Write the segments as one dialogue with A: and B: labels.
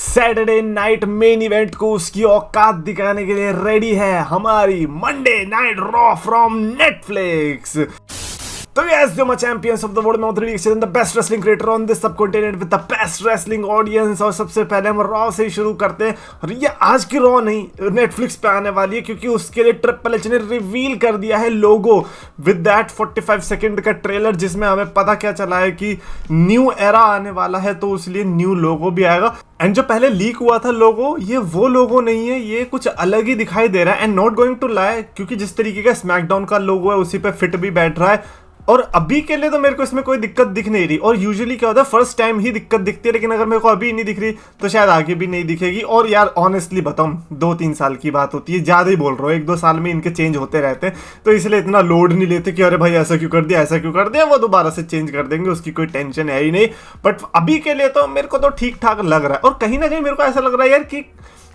A: Saturday night main event को उसकी औकात दिखाने के लिए रेडी है हमारी Monday night raw from Netflix. तो yes, you're my champions of the world, Mount Reaction, the best wrestling creator on this subcontinent with the best wrestling audience। और सबसे पहले हम रॉ से ही शुरू करते हैं। और ये आज की रॉ नहीं नेटफ्लिक्स पे आने वाली है, क्योंकि उसके लिए ट्रिपल एच ने रिवील कर दिया है लोगो विद दैट 45 सेकंड का ट्रेलर, जिसमें हमें पता क्या चला है कि न्यू एरा आने वाला है, तो इसलिए न्यू लोगो भी आएगा। एंड जो पहले लीक हुआ था लोगो, ये वो लोगो नहीं है, ये कुछ अलग ही दिखाई दे रहा है। And not going to lie, क्योंकि जिस तरीके का स्मैकडाउन का लोगो है उसी पे फिट भी बैठ रहा है। और अभी के लिए तो मेरे को इसमें कोई दिक्कत दिख नहीं रही। और यूजुअली क्या होता है, फर्स्ट टाइम ही दिक्कत दिखती है, लेकिन अगर मेरे को अभी नहीं दिख रही तो शायद आगे भी नहीं दिखेगी। और यार ऑनेस्टली बताऊं, 2-3 साल की बात होती है, ज़्यादा ही बोल रहा हूँ, 1-2 साल में इनके चेंज होते रहते हैं, तो इसलिए इतना लोड नहीं लेते कि अरे भाई ऐसा क्यों कर दिया, ऐसा क्यों कर दिया, वो दोबारा से चेंज कर देंगे, उसकी कोई टेंशन है ही नहीं। बट अभी के लिए तो मेरे को तो ठीक ठाक लग रहा है। और कहीं ना कहीं मेरे को ऐसा लग रहा है यार कि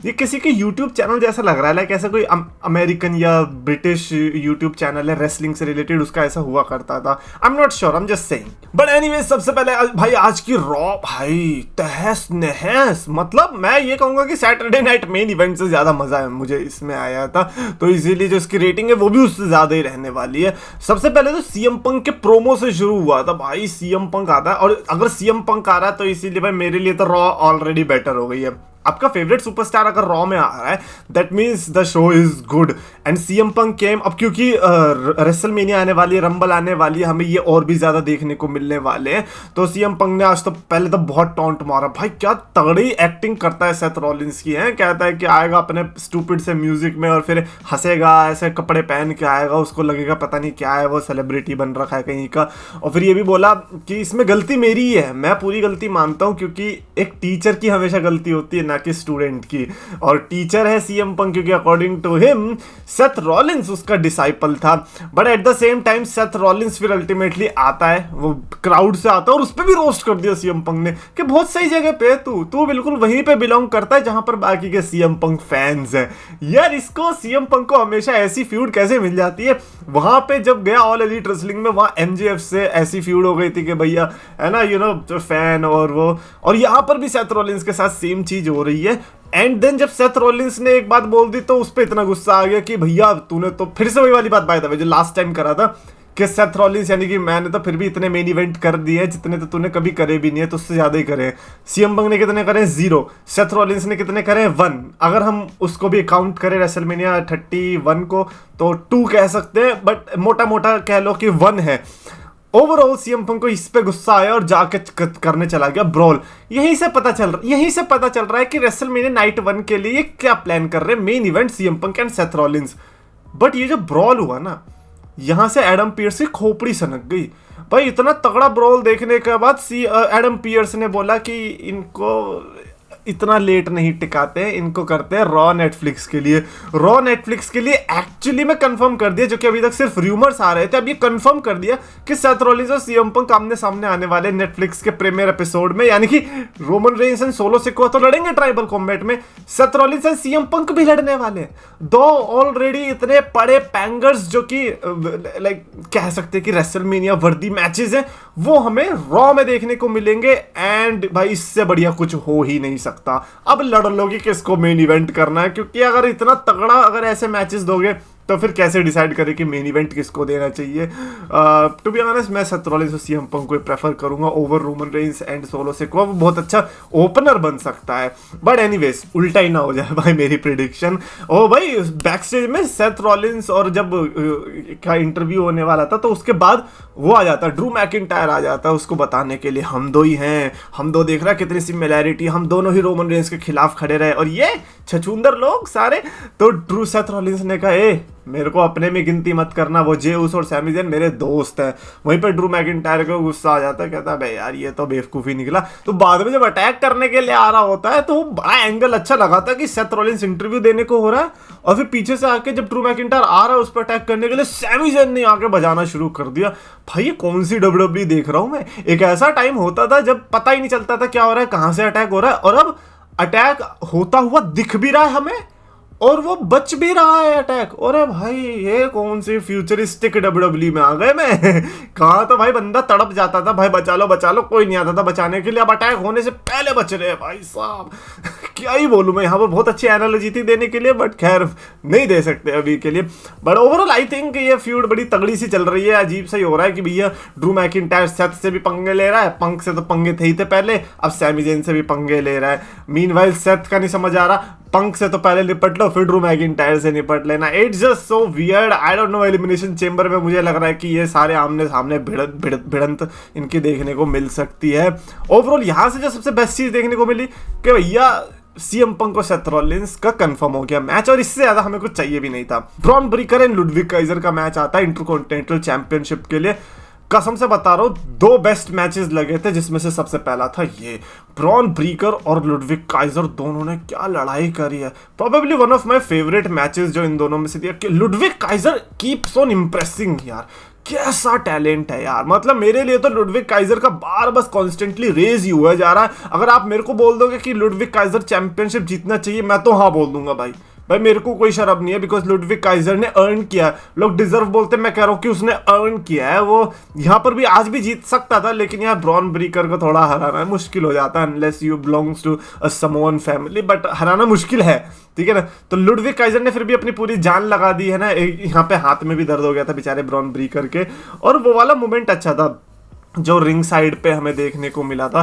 A: ये किसी के YouTube चैनल जैसा लग रहा है, लाइक ऐसा कोई अमेरिकन या ब्रिटिश YouTube चैनल है रेसलिंग से रिलेटेड, उसका ऐसा हुआ करता था। I am not sure, I am just saying. But anyway, सबसे पहले भाई आज की रॉ भाई तहस नहस, मतलब मैं ये कहूंगा कि सैटरडे नाइट मेन इवेंट से ज्यादा मजा है मुझे इसमें आया था, तो इसीलिए जो इसकी रेटिंग है वो भी उससे ज्यादा ही रहने वाली है। सबसे पहले तो सीएम पंक के प्रोमो से शुरू हुआ था। भाई सीएम पंक आता है, और अगर सीएम पंक आ रहा है तो इसीलिए भाई मेरे लिए तो रॉ ऑलरेडी बेटर हो गई है। आपका फेवरेट सुपरस्टार अगर रॉ में आ रहा है, that means the show is good. And CM Punk came, अब क्योंकि रेसलमेनिया आने वाली है, रंबल आने वाली है, हमें ये और भी ज्यादा देखने को मिलने वाले हैं। तो सीएम पंक ने आज तो पहले तो बहुत टॉन्ट मारा। भाई क्या तगड़ी एक्टिंग करता है सेथ रॉलिंस की है। कहता है कि आएगा अपने स्टूपिड से म्यूजिक में और फिर हंसेगा, ऐसे कपड़े पहन के आएगा, उसको लगेगा पता नहीं क्या है, वो सेलिब्रिटी बन रखा है कहीं का। और फिर ये भी बोला कि इसमें गलती मेरी ही है, मैं पूरी गलती मानता हूँ, क्योंकि एक टीचर की हमेशा गलती होती है, कि स्टूडेंट की। और टीचर है सीएम पंक, क्योंकि according to him Seth Rollins उसका डिसाइपल था। But at the same time Seth Rollins फिर अल्टीमेटली आता है, वो क्राउड से आता है, और उस पर भी रोस्ट कर दिया सीएम पंक ने कि बहुत सही जगह पे तू बिल्कुल वहीं पे बिलोंग करता है जहां पर बाकी के सीएम पंक फैंस हैं। यार इसको सीएम पंक को हमेशा ऐसी फ्यूड कैसे मिल जाती है। वहां पे जब गया ऑल एलीट रेसलिंग में, वहां एमजेएफ से ऐसी फ्यूड हो गई थी कि भैया है ना, यू नो फैन और वो, और यहां पर भी सेथ रॉलिंस के साथ सेम चीज हो रही है। एंड देन जब सेथ रॉलिंस ने एक बात बोल दी तो उस पर इतना गुस्सा आ गया कि भैया तूने तो फिर से वही वाली बात बाय द वे जो लास्ट टाइम करा था, कि सेथ रॉलिंस यानी कि मैंने तो फिर भी इतने मेन इवेंट कर दिए जितने तो तूने कभी करे भी नहीं है, तो उससे ज्यादा ही करे। सीएम पंक ने कितने करे? 0। सेथ रॉलिंस ने कितने करे? 1। अगर हम उसको भी काउंट करें रेसलमेनिया 31 को तो 2 कह सकते हैं, बट मोटा मोटा कह लो कि 1 है। ओवरऑल सीएम पंक को इस पे गुस्सा आया और जाके करने चला गया ब्रॉल। यहीं से पता चल रहा है कि रेसलमेनिया नाइट 1 के लिए क्या प्लान कर रहे हैं main event CM Punk and Seth Rollins. But ये जो ब्रॉल हुआ ना, यहां से एडम पियर्स की खोपड़ी सनक गई। भाई इतना तगड़ा ब्रॉल देखने के बाद एडम पियर्स ने बोला कि इनको इतना लेट नहीं टिकाते हैं, इनको करते हैं रॉ नेटफ्लिक्स के लिए। रॉ नेटफ्लिक्स के लिए एक्चुअली में कंफर्म कर दिया, जो कि अभी तक सिर्फ रूमर्स आ रहे थे, अब ये कंफर्म कर दिया कि सेथ रॉलिंस और सीएम पंक आमने सामने आने वाले नेटफ्लिक्स के प्रीमियर एपिसोड में। यानी कि Roman Reigns and solo Sikoa तो लड़ेंगे ट्राइबल कॉम्बैट में, सेथ रॉलिंस एंड सीएम पंक भी लड़ने वाले हैं। 2 ऑलरेडी इतने बड़े पैंगर्स जो कि लाइक कह सकते हैं कि रेसलमेनिया वर्दी मैचेस हैं, वो हमें रॉ में देखने को मिलेंगे। एंड भाई इससे बढ़िया कुछ हो ही नहीं सकता। अब लड़ लो कि किसको मेन इवेंट करना है, क्योंकि अगर इतना तगड़ा अगर ऐसे मैचेस दोगे तो फिर कैसे डिसाइड करें कि मेन इवेंट किसको देना चाहिए। टू बी ऑनेस्ट मैं सेथ रॉलिंस और सीएम पंक को प्रेफर करूंगा over Roman Reigns and solo Sikoa. वो बहुत अच्छा ओपनर बन सकता है। बट एनीवेज उल्टा ही ना हो जाए भाई मेरी प्रेडिक्शन। ओ भाई बैक स्टेज में सेथ रॉलिंस और जब का इंटरव्यू होने वाला था, तो उसके बाद वो आ जाता, ड्रू मैकिंटायर आ जाता है उसको बताने के लिए हम दो ही हैं, हम दो देख रहा कितनी सिमिलैरिटी, हम दोनों ही रोमन रेंस के खिलाफ खड़े रहे और ये छछूंदर लोग सारे। तो ड्रू सेथ रॉलिंस ने कहा मेरे को अपने में गिनती मत करना, वो जे उस और सैमी ज़ेन मेरे दोस्त हैं। वहीं पर ड्रू मैकिंटायर को गुस्सा आ जाता है, कहता है भाई यार ये तो बेवकूफ़ी निकला। तो बाद में जब अटैक करने के लिए आ रहा होता है तो बड़ा एंगल अच्छा लगा था कि सेथ रॉलिंस इंटरव्यू देने को हो रहा है, और फिर पीछे से आके जब ड्रू मैकिंटायर आ रहा है उस पर अटैक करने के लिए, सैमी ज़ेन ने आके बजाना शुरू कर दिया। भाई ये कौन सी डब्ल्यूडब्ल्यूई देख रहा हूँ मैं। एक ऐसा टाइम होता था जब पता ही नहीं चलता था क्या हो रहा है, कहाँ से अटैक हो रहा है, और अब अटैक होता हुआ दिख भी रहा है हमें और वो बच भी रहा है अटैक। अरे भाई ये कौन सी फ्यूचरिस्टिक डब्ल्यूडब्ल्यू में आ गए मैं। कहा तो भाई बंदा तड़प जाता था, भाई बचा लो कोई नहीं आता था बचाने के लिए, अब अटैक होने से पहले बच रहे हैं भाई साहब। क्या ही बोलूं मैं, यहाँ पर बहुत अच्छी एनालॉजी थी देने के लिए, बट खैर नहीं दे सकते अभी के लिए। बट ओवरऑल आई थिंक ये फ्यूड बड़ी तगड़ी सी चल रही है। अजीब सा ही हो रहा है कि भैया ड्रू मैकिंटायर सेथ से भी पंगे ले रहा है, पंक से तो पंगे थे ही थे पहले, अब सैमी ज़ेन से भी पंगे ले रहा है। मीनवाइल सेथ का नहीं समझ आ रहा, पंक से तो पहले निपट लो फिर ड्रू मैकिंटायर से निपट लेना। It's just so weird, I don't know. Elimination chamber में मुझे लग रहा है कि ये सारे आमने सामने भिड़ंत इनकी देखने को मिल सकती है। ओवरऑल यहाँ से जो सबसे बेस्ट चीज देखने को मिली कि भैया सीएम पंक और सेथ रॉलिंस का कंफर्म हो गया मैच, और इससे ज्यादा हमें कुछ चाहिए भी नहीं था। Bronze Breaker and Ludwig Kaizer का मैच आता है इंटरकॉन्टिनेंटल चैंपियनशिप के लिए। कसम से बता रहा हूँ 2 बेस्ट मैचेस लगे थे, जिसमें से सबसे पहला था ये ब्रॉन ब्रीकर और लुडविग काइजर, दोनों ने क्या लड़ाई करी है। Probably one of my favourite matches जो इन दोनों में से दिया। Ludwig Kaizer keeps on impressing यार, कैसा टैलेंट है यार। मतलब मेरे लिए तो लुडविग काइजर का बार बस कॉन्स्टेंटली रेज ही हुआ जा रहा है। अगर आप मेरे को बोल दोगे कि लुडविग काइजर चैंपियनशिप जीतना चाहिए, मैं तो हाँ बोल दूंगा भाई मेरे को कोई शर्म नहीं है, बिकॉज लुडविग काइजर ने अर्न किया। लोग डिजर्व बोलते हैं, मैं कह रहा हूँ कि उसने अर्न किया है। वो यहाँ पर भी आज भी जीत सकता था, लेकिन यहाँ ब्रॉन ब्रीकर को थोड़ा हराना मुश्किल हो जाता है unless you belongs to a Samoan family, but हराना मुश्किल है, ठीक है ना। तो लुडविग काइजर ने फिर भी अपनी पूरी जान लगा दी है ना। यहाँ पे हाथ में भी दर्द हो गया था बेचारे ब्रॉन ब्रीकर के, और वो वाला मोमेंट अच्छा था जो रिंग साइड पे हमें देखने को मिला था।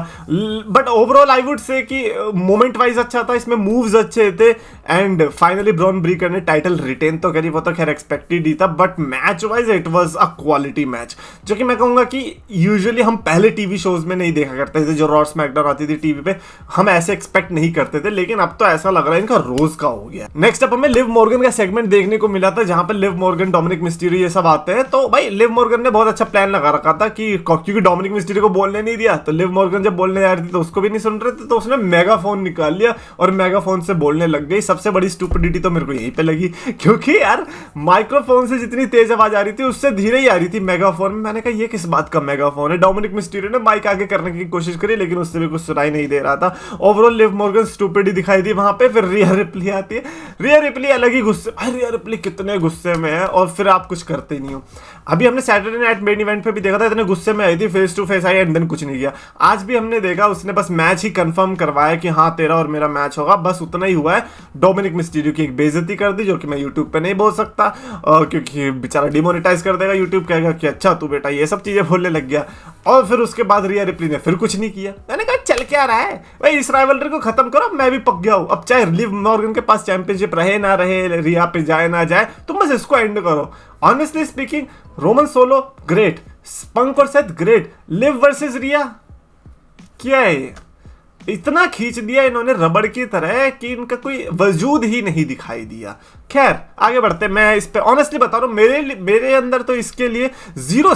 A: But overall I would say कि मोमेंट वाइज अच्छा था, इसमें मूव्स अच्छे थे, एंड फाइनली ब्रॉन ब्रीकर ने टाइटल रिटेन तो करी, वो तो खैर एक्सपेक्टेड ही था। But match wise it was a quality match, जो कि मैं कहूँगा कि यूजुअली हम पहले टीवी शोज में नहीं देखा करते थे। जो रॉ स्मैकडाउन आती थी टीवी पे, हम ऐसे एक्सपेक्ट नहीं करते थे, लेकिन अब तो ऐसा लग रहा है इनका रोज का हो गया। नेक्स्ट अप हमें लिव मॉर्गन का सेगमेंट देखने को मिला था, जहां पर लिव मॉर्गन, डोमिनिक मिस्टीरियो ये सब आते हैं। तो भाई लिव मॉर्गन ने बहुत अच्छा प्लान लगा रखा था कि क्योंकि डोमिनिक मिस्टीरियो को बोलने नहीं दिया, तो लिव मॉर्गन जब बोलने जा रही थी तो उसको भी नहीं सुन रहे थे, तो उसने मेगाफोन निकाल लिया और मेगाफोन से बोलने लग गई। सबसे बड़ी स्टूपिडिटी तो मेरे को यहीं पे लगी, क्योंकि यार माइक्रोफोन से जितनी तेज आवाज आ रही थी उससे धीरे ही आ रही थी मेगाफोन में। मैंने कहा ये किस बात का मेगाफोन है। डोमिनिक मिस्टीरियो ने माइक आगे करने की कोशिश करी, लेकिन उससे भी कुछ सुनाई नहीं दे रहा था। ओवरऑल लिव मॉर्गन स्टूपिड ही दिखाई दी वहां पे। फिर रिया रिप्ली आती है, रिया रिप्ली अलग ही गुस्से, रिया रिप्ली कितने गुस्से में है, और फिर आप कुछ करते ही नहीं हो। अभी हमने सैटरडे नाइट मेन इवेंट पे भी देखा था, इतने गुस्से में आई थी, फेस टू फेस आई एंड देन कुछ नहीं किया। आज भी हमने देखा उसने बस मैच ही कंफर्म करवाया कि हाँ तेरा और मेरा मैच होगा, बस उतना ही हुआ है। डोमिनिक मिस्टीरियो की एक बेइज्जती कर दी, जो कि मैं यूट्यूब पे नहीं बोल सकता, क्योंकि बेचारा डिमोनेटाइज कर देगा यूट्यूब, कहेगा कि अच्छा तू बेटा ये सब चीजें बोलने लग गया। और फिर उसके बाद रिया रिप्ली ने फिर कुछ नहीं किया। मैंने कहा चल क्या रहा है भाई, इस राइवलरी को खत्म करो, मैं भी पक गया हूं। अब चाहे लिव मॉर्गन के पास चैंपियनशिप रहे ना रहे, रिया पे जाए ना जाए, तुम बस इसको एंड करो। Honestly speaking, Roman solo great, Punk और Seth great, Liv versus Rhea क्या है, इतना खींच दिया इन्होंने रबड़ की तरह कि इनका कोई वजूद ही नहीं दिखाई दिया। खैर आगे बढ़ते, मैं इस पे ऑनेस्टली बता रहा हूँ, मेरे अंदर तो इसके लिए 0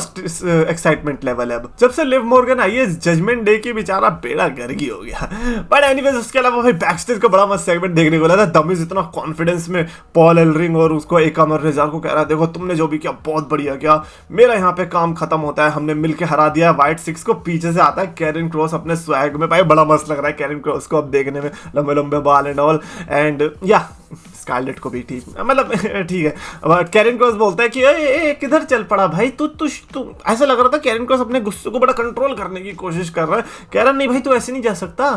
A: एक्साइटमेंट लेवल है। जब से लिव मॉर्गन आई है जजमेंट डे की, बेचारा बेड़ा गर्गी हो गया। बट एनीवेज उसके अलावा भाई बैकस्टेज का बड़ा मस्त सेगमेंट देखने को लगा था। दमिज इतना कॉन्फिडेंस में पॉल एलरिंग और उसको एकामर रेजा को कह रहा है, देखो तुमने जो भी किया बहुत बढ़िया किया, मेरा यहाँ पे काम खत्म होता है, हमने मिलकर हरा दिया व्हाइट सिक्स को। पीछे से आता है कैरन क्रॉस अपने स्वैग में, भाई बड़ा मस्त लग रहा है कैरन क्रॉस को अब देखने में, लंबे लंबे बाल एंड ऑल, एंड या स्कारलेट को भी ठीक, मतलब ठीक है। अब कैरन क्रॉस बोलता है कि ए किधर चल पड़ा भाई, तू ऐसा लग रहा था कैरन क्रॉस अपने गुस्से को बड़ा कंट्रोल करने की कोशिश कर रहा है। कह रहा नहीं भाई तू ऐसे नहीं जा सकता,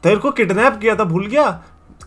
A: तेरे को किडनैप किया था भूल गया।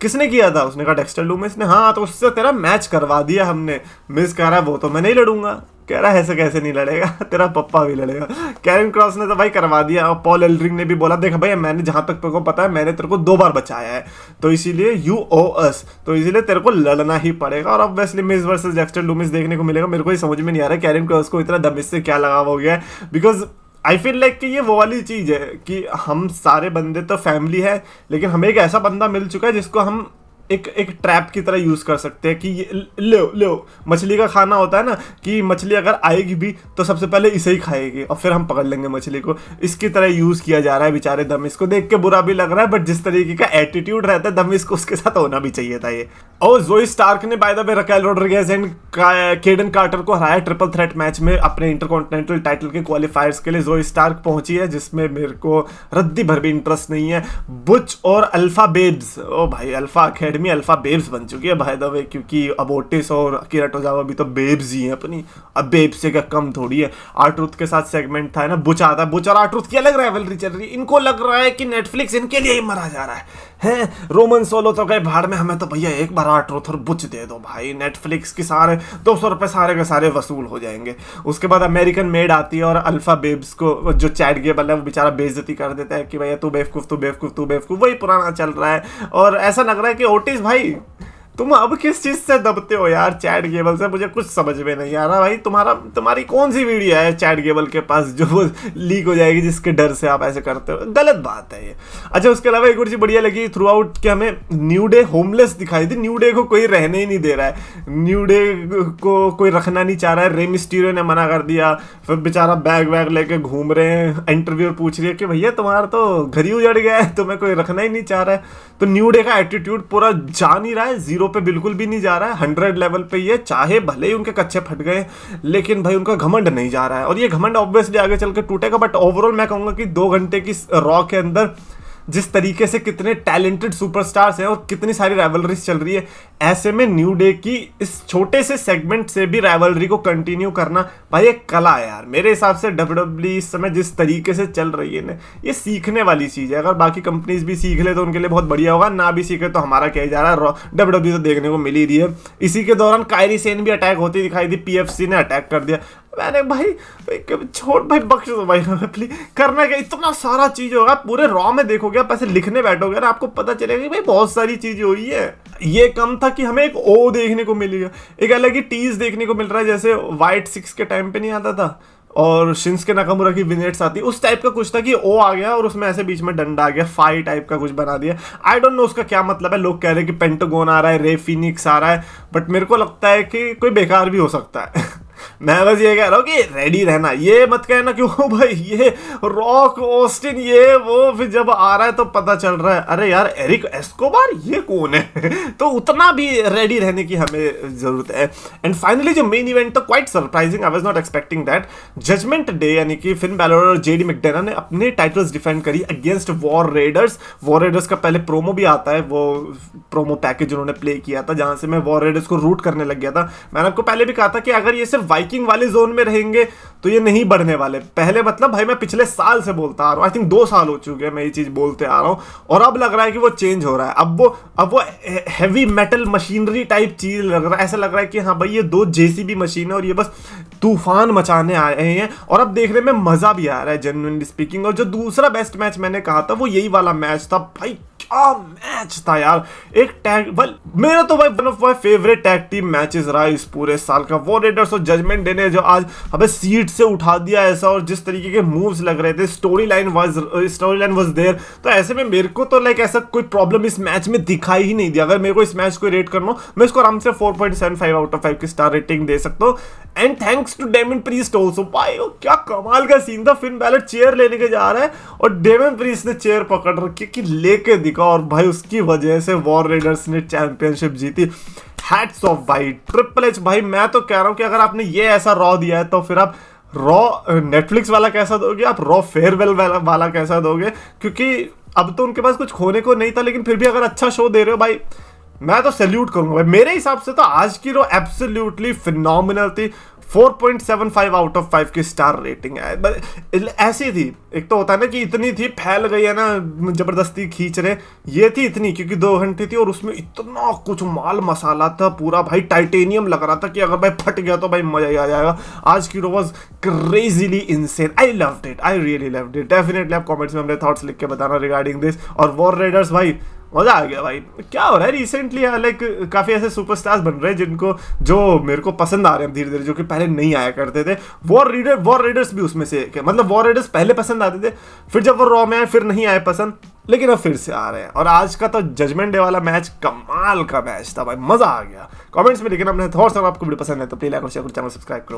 A: किसने किया था? उसने कहा डेक्स्टर लूमिस ने। हाँ तो उससे तेरा मैच करवा दिया हमने। मिस कह रहा है वो तो मैं नहीं लड़ूंगा। कह रहा है ऐसे कैसे नहीं लड़ेगा, तेरा पप्पा भी लड़ेगा। कैरन क्रॉस ने तो भाई करवा दिया। और पॉल एलरिंग ने भी बोला देख भाई मैंने जहां तक तेरे को पता है मैंने तेरे को 2 बार बचाया है, तो इसीलिए यू ओ अस, तो इसीलिए तेरे को लड़ना ही पड़ेगा। और obviously miss versus Dexter Lumix देखने को मिलेगा। मेरे को ही समझ में नहीं आ रहा है कैरन क्रॉस को इतना दमिश से क्या लगाव हो गया है, बिकॉज आई फील लाइक कि ये वो वाली चीज है कि हम सारे बंदे तो फैमिली है, लेकिन हमें एक ऐसा बंदा मिल चुका है जिसको हम एक ट्रैप की तरह यूज कर सकते हैं कि ये लो मछली का खाना होता है ना, कि मछली अगर आएगी भी तो सबसे पहले इसे ही खाएगी और फिर हम पकड़ लेंगे मछली को। इसकी तरह यूज किया जा रहा है बेचारे दमिश को। देख के बुरा भी लग रहा है, बट जिस तरीके का एटीट्यूड रहता है दमिश को, उसके साथ होना भी चाहिए था ये। और जोई स्टार्क ने by the way Raquel Rodriguez and Kaden Carter को हराया ट्रिपल थ्रेट मैच में अपने इंटरकॉन्टिनेंटल टाइटल के क्वालिफायर्स के लिए। जोई स्टार्क पहुंची है, जिसमें मेरे को रद्दी भर भी इंटरेस्ट नहीं है। बुच और अल्फा बेब्स, ओ भाई Alpha academy academy Alpha babes बन चुकी है बाय द वे, क्योंकि अब ओटिस और अकीरा टोजावा भी तो बेब्स ही हैं अपनी। अब बेब्स से क्या कम थोड़ी है। आर्ट्रूथ के साथ सेगमेंट था ना, बुच आता है, बुच और आर्ट्रूथ की अलग राइवलरी चल रही है। इनको लग रहा है कि नेटफ्लिक्स इनके लिए ही मरा जा रहा है। रोमन सोलो तो गए भाड़ में, हमें तो भैया एक बार आर्ट्रूथ और बुच दे दो भाई, नेटफ्लिक्स की सारे 200 रुपए सारे के सारे वसूल हो जाएंगे। उसके बाद अमेरिकन मेड आती है और अल्फा बेब्स को जो चैट गेबल है वो बेचारा बेइज्जती कर देता है कि भैया तू बेवकूफ तू बेवकूफ तू बेवकूफ, वही पुराना चल रहा है। और ऐसा लग रहा है कि ओटिस भाई तुम अब किस चीज से दबते हो यार चैट गेबल से, मुझे कुछ समझ में नहीं आ रहा भाई। तुम्हारी कौन सी वीडियो है चैट गेबल के पास जो वो लीक हो जाएगी जिसके डर से आप ऐसे करते हो? गलत बात है ये। अच्छा, उसके अलावा एक और चीज बढ़िया लगी थ्रू आउट कि हमें न्यू डे होमलेस दिखाई दी। न्यू डे को कोई रहने ही नहीं दे रहा है, न्यू डे को कोई रखना नहीं चाह रहा है। रे मिस्टीरियो ने मना कर दिया, फिर बेचारा बैग वैग लेके घूम रहे हैं। इंटरव्यूअर पूछ रही है कि भैया तुम्हारा तो घर ही उजड़ गया है, तुम्हें कोई रखना ही नहीं चाह रहा है। तो न्यू डे का एटीट्यूड पूरा जा नहीं रहा है, 0 पे बिल्कुल भी नहीं जा रहा है, 100 लेवल पे ये, चाहे भले ही उनके कच्चे फट गए लेकिन भाई उनका घमंड नहीं जा रहा है। और ये घमंड ऑब्वियसली आगे चल के टूटेगा। बट ओवरऑल मैं कहूंगा कि 2 घंटे की रॉ के अंदर जिस तरीके से कितने टैलेंटेड सुपरस्टार्स हैं और कितनी सारी राइवलरीज चल रही है, ऐसे में न्यू डे की इस छोटे से सेगमेंट से भी राइवलरी को कंटिन्यू करना भाई एक कला है यार। मेरे हिसाब से डब्ल्यूडब्ल्यूई इस समय जिस तरीके से चल रही है ना, ये सीखने वाली चीज़ है। अगर बाकी कंपनीज भी सीख ले तो उनके लिए बहुत बढ़िया होगा, ना भी सीखे तो हमारा क्या ही जा रहा है। डब्ल्यूडब्ल्यूई तो देखने को मिल ही रही है। इसी के दौरान कायरी सेन भी अटैक होती दिखाई दी, पीएफसी ने अटैक कर दिया। मैंने भाई छोड़ भाई, बख्श दो भाई प्लीज। करना क्या, इतना सारा चीज होगा पूरे रॉ में देखोगे आप, ऐसे लिखने बैठोगे ना आपको पता चलेगा कि भाई बहुत सारी चीजें हुई है। ये कम था कि हमें एक ओ देखने को मिलेगा, एक अलग ही टीज देखने को मिल रहा है, जैसे वाइट 6 के टाइम पे नहीं आता था और शिंस्के नाकामुरा की विनेट्स आती, उस टाइप का कुछ था कि ओ आ गया और उसमें ऐसे बीच में डंडा आ गया, फाई टाइप का कुछ बना दिया। आई डोंट नो उसका क्या मतलब है। लोग कह रहे हैं कि पेंटागन आ रहा है, रे फिनिक्स आ रहा है, बट मेरे को लगता है कि कोई बेकार भी हो सकता है। मैं बस ये कह रहा हूँ कि रेडी रहना, ये मत कहना कि ओ भाई ये रॉक ऑस्टिन ये वो, फिर जब आ रहा है तो पता चल रहा है अरे यार एरिक एस्कोबार ये कौन है। तो उतना भी रेडी रहने की हमें जरूरत है। एंड फाइनली जो मेन इवेंट था quite surprising, I was not expecting that. Judgment day यानी कि फिन बैलर और जेडी मैकडेना ने अपने टाइटल्स डिफेंड करी against War Raiders. War Raiders का पहले प्रोमो भी आता है, वो प्रोमो पैकेज उन्होंने प्ले किया था जहां से मैं वॉर रेडर्स को रूट करने लग गया था। मैंने आपको पहले भी कहा था कि अगर ये सिर्फ वाइकिंग वाले जोन में रहेंगे तो ये नहीं बढ़ने वाले। पहले मतलब भाई मैं पिछले साल से बोलता आ रहा हूँ, आई थिंक 2 साल हो चुके हैं मैं ये चीज बोलते आ रहा हूँ, और अब लग रहा है कि वो चेंज हो रहा है। अब वो हैवी मेटल मशीनरी टाइप चीज लग रहा है। ऐसा लग रहा है कि हाँ भाई ये 2 जेसीबी मशीन है और ये बस तूफान मचाने आए हैं, और अब देखने में मजा भी आ रहा है जेन्युइनली स्पीकिंग। और जो दूसरा बेस्ट मैच मैंने कहा था वो यही वाला मैच था भाई, क्या मैच था यार। एक टैग मेरा तो भाई one of my favourite tag team matches रहा इस पूरे साल का। वॉर रेडर्स और जजमेंट डे ने जो आज हमें सीट से उठा दिया ऐसा, और जिस तरीके के मूव्स लग रहे थे, स्टोरी लाइन वाज देयर। तो ऐसे में मेरे को तो लाइक ऐसा कोई प्रॉब्लम इस मैच में दिखाई ही नहीं दिया। अगर मेरे को इस मैच को रेट करना हो मैं इसको आराम से 4.75 आउट ऑफ 5 की स्टार रेटिंग दे सकता हूँ। And thanks to Damian Priest also. भाई क्या कमाल का सीन था, फिन बैलर चेयर लेने के जा रहा है और डेमन प्रीस्ट ने चेयर पकड़ रखी कि लेके दिखा, और भाई उसकी वजह से वॉर रेडर्स ने चैंपियनशिप जीती। हैट्स ऑफ भाई ट्रिपल एच। भाई मैं तो कह रहा हूं कि अगर आपने ये ऐसा रॉ दिया है तो फिर आप रॉ नेटफ्लिक्स वाला कैसा दोगे, आप रॉ फेयरवेल वाला कैसा दोगे? क्योंकि अब तो उनके पास कुछ खोने को नहीं था, लेकिन फिर भी अगर अच्छा शो दे रहे हो भाई मैं तो सैल्यूट करूंगा भाई। मेरे हिसाब से तो आज की रो एब्सोल्युटली फिनोमिनल थी। 4.75 आउट ऑफ 5 की स्टार रेटिंग है। ऐसी थी, एक तो होता है ना कि इतनी थी फैल गई है ना जबरदस्ती खींच रहे, ये थी इतनी क्योंकि 2 घंटे थी और उसमें इतना कुछ माल मसाला था पूरा भाई, टाइटेनियम लग रहा था कि अगर भाई फट गया तो भाई मजा ही आ जाएगा। आज की Raw was crazily insane. I loved it, I really loved it. Definitely आप कमेंट्स में अपने थॉट्स लिख के बताना रिगार्डिंग दिस। और वॉर राइडर्स भाई मजा आ गया भाई। क्या हो रहा है रिसेंटली लाइक काफी ऐसे सुपरस्टार्स बन रहे हैं जिनको जो मेरे को पसंद आ रहे हैं धीरे धीरे, जो कि पहले नहीं आया करते थे। वॉर राइडर्स भी उसमें से मतलब वॉर राइडर्स पहले पसंद आते थे, फिर जब वो रॉ में आए फिर नहीं आए पसंद, लेकिन अब फिर से आ रहे हैं। और आज का तो जजमेंट डे वाला मैच कमाल का मैच था भाई, मजा आ गया। कमेंट्स में लिखना अपने थॉट्स, अगर आपको वीडियो पसंद है तो प्लीज लाइक और शेयर करो, चैनल सब्सक्राइब करो।